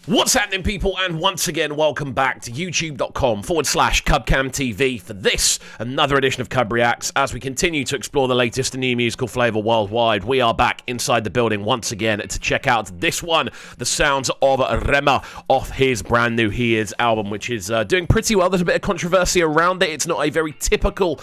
What's happening, people, and once again, welcome back to youtube.com/CubCamTV for this, another edition of CUBREACTS. As we continue to explore the latest new musical flavour worldwide, we are back inside the building once again to check out this one, the sounds of Rema off his brand new He Is album, which is doing pretty well. There's a bit of controversy around it. It's not a very typical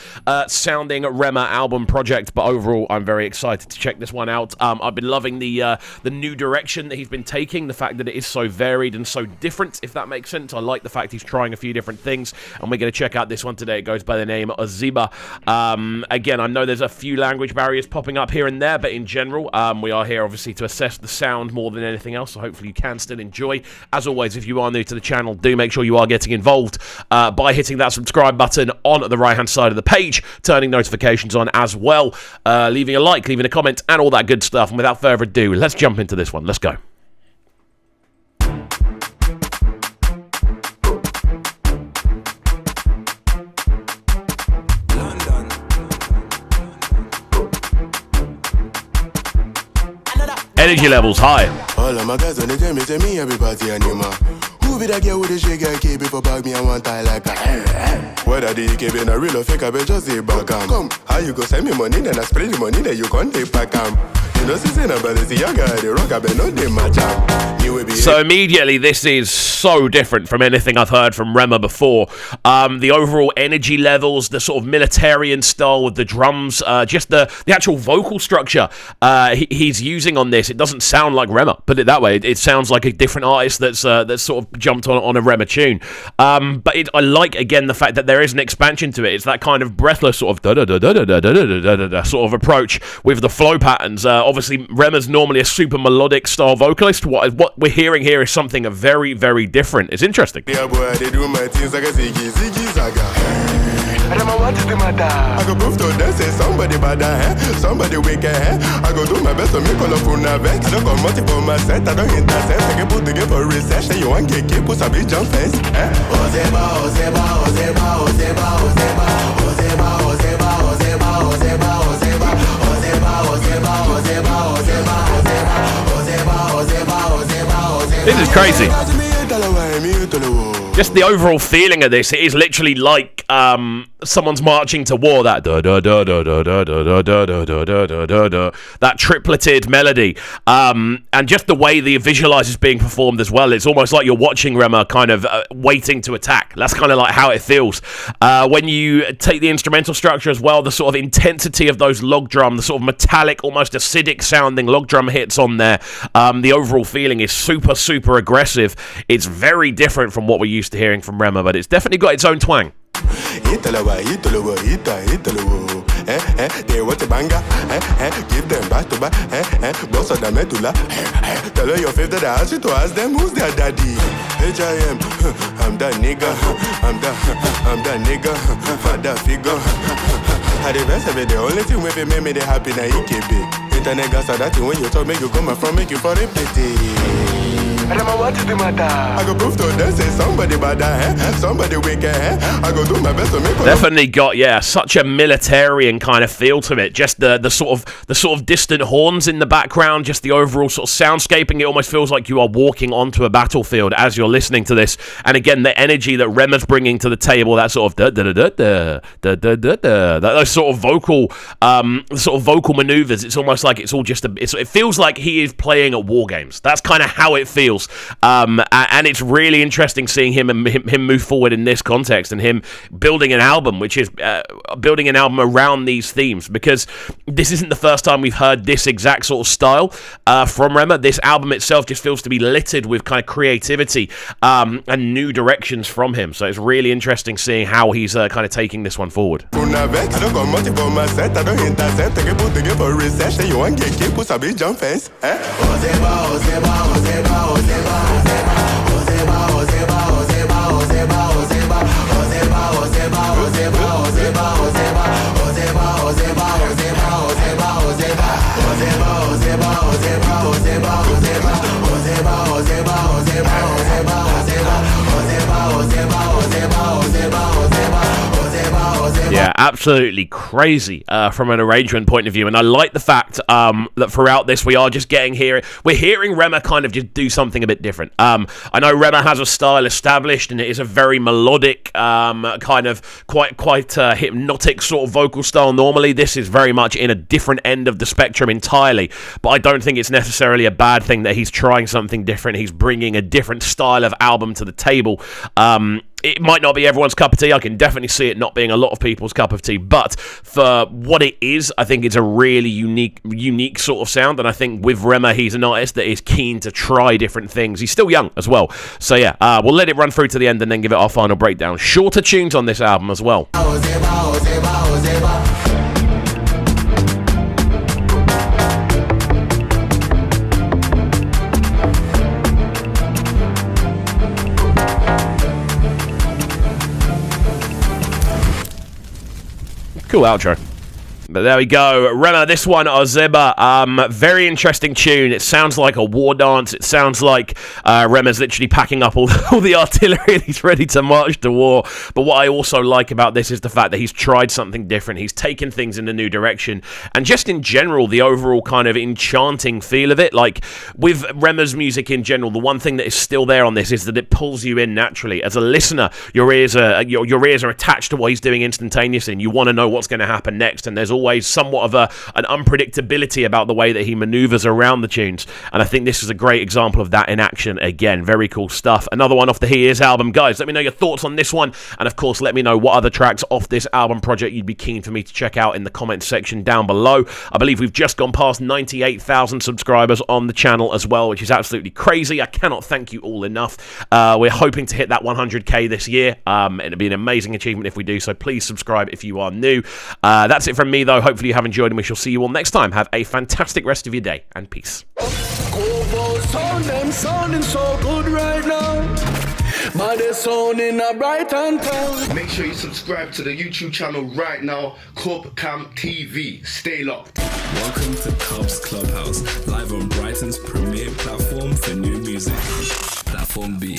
sounding Rema album project, but overall, I'm very excited to check this one out. I've been loving the new direction that he's been taking, the fact that it is so varied and so different, if that makes sense. I like the fact he's trying a few different things, and we're going to check out this one today. It goes by the name OZEBA. Again, I know there's a few language barriers popping up here and there, but in general, we are here obviously to assess the sound more than anything else, so hopefully you can still enjoy. As always, if you are new to the channel, do make sure you are getting involved by hitting that subscribe button on the right hand side of the page, turning notifications on as well, leaving a like, leaving a comment, and all that good stuff. And without further ado, let's jump into this one. Let's go. Energy levels high. All of my guys on the game, it's me, everybody anymore. Who be that girl with the shake guy KB for bag me and one tie like a whether the KB in a real or fake, I bet just say back come. How you go send me money, then I spread the money, then you can't take back You know, since I'm about to see young guy, the rock, I bet no day match So immediately, this is so different from anything I've heard from Rema before. The overall energy levels, the sort of militarian style with the drums, just the actual vocal structure he's using on this. It doesn't sound like Rema, put it that way. It sounds like a different artist that's sort of jumped on a Rema tune. But I like, again, the fact that there is an expansion to it. It's that kind of breathless sort of da-da-da-da-da-da-da-da-da sort of approach with the flow patterns. Obviously, Rema's normally a super melodic style vocalist. What we're hearing here is something very, very different. It's interesting. Yeah, boy, they do my things like a ziggy saga. Rema, what is the matter? I go prove to them, say somebody bad, somebody wicked, I go do my best to make all of you vex. I don't come multiple my set, I don't intercept. I can put together for research, and you want get keep, put a big jump fence. Ozeba, Ozeba, Ozeba, Ozeba, Ozeba, Ozeba, Ozeba, Ozeba, Ozeba, Ozeba, Ozeba, Ozeba, Ozeba, Ozeba, Ozeba, Ozeba. This is crazy. Just the overall feeling of this, it is literally like someone's marching to war. That that tripleted melody, and just the way the visualizer is being performed as well. It's almost like you're watching Rema kind of waiting to attack. That's kind of like how it feels. When you take the instrumental structure as well, the sort of intensity of those log drum, the sort of metallic, almost acidic sounding log drum hits on there. The overall feeling is super, super aggressive. It's very different from what we're used to hearing from Rema, but it's definitely got its own twang. They want a banger, give them back to back, boss of the medulla. Tell her your favorite, I ask you to ask them who's their daddy. H.I.M. I'm that nigga, I'm that nigga, father figure. How the best of it, the only thing with it make me the happy na EKB. Internet gas are that thing when you talk, make you come from, make you for a pity. Rema, what is the matter? I go prove to them, say somebody bad, somebody wicked, I go do my best to make definitely got, yeah, such a militarian kind of feel to it. Just the sort of distant horns in the background, just the overall sort of soundscaping. It almost feels like you are walking onto a battlefield as you're listening to this. And again, the energy that Rema's bringing to the table, that sort of those sort of vocal maneuvers. It's almost like it's all just it feels like he is playing at war games. That's kind of how it feels. And it's really interesting seeing him move forward in this context, and him building an album, which is building an album around these themes, because this isn't the first time we've heard this exact sort of style from Rema. This album itself just feels to be littered with kind of creativity and new directions from him. So it's really interesting seeing how he's kind of taking this one forward. Yeah, absolutely crazy from an arrangement point of view. And I like the fact that throughout this we're hearing Rema kind of just do something a bit different. I know Rema has a style established, and it is a very melodic, kind of quite hypnotic sort of vocal style. Normally, this is very much in a different end of the spectrum entirely. But I don't think it's necessarily a bad thing that he's trying something different. He's bringing a different style of album to the table. It might not be everyone's cup of tea. I can definitely see it not being a lot of people's cup of tea. But for what it is, I think it's a really unique sort of sound. And I think with Rema, he's an artist that is keen to try different things. He's still young as well. So yeah, we'll let it run through to the end and then give it our final breakdown. Shorter tunes on this album as well. OZEBA, OZEBA, OZEBA. Cool outro. But there we go. Rema, this one, OZEBA, very interesting tune. It sounds like a war dance. It sounds like Rema's literally packing up all the artillery and he's ready to march to war. But what I also like about this is the fact that he's tried something different. He's taken things in a new direction. And just in general, the overall kind of enchanting feel of it. Like, with Rema's music in general, the one thing that is still there on this is that it pulls you in naturally. As a listener, your ears are attached to what he's doing instantaneously, and you want to know what's going to happen next. And there's always somewhat of an unpredictability about the way that he maneuvers around the tunes, and I think this is a great example of that in action. Again, very cool stuff. Another one off the He Is album. Guys, let me know your thoughts on this one, and of course let me know what other tracks off this album project you'd be keen for me to check out in the comments section down below. I believe we've just gone past 98,000 subscribers on the channel as well, which is absolutely crazy. I cannot thank you all enough. We're hoping to hit that 100k this year. It'd be an amazing achievement if we do, so please subscribe if you are new. That's it from me though. Hopefully you have enjoyed, and we shall see you all next time. Have a fantastic rest of your day, and peace. Sounding so good right now. But they're sounding a bright and town. Make sure you subscribe to the YouTube channel right now, CUBREACTS TV. Stay locked. Welcome to Cubs Clubhouse, live on Brighton's premier platform for new music. Platform B.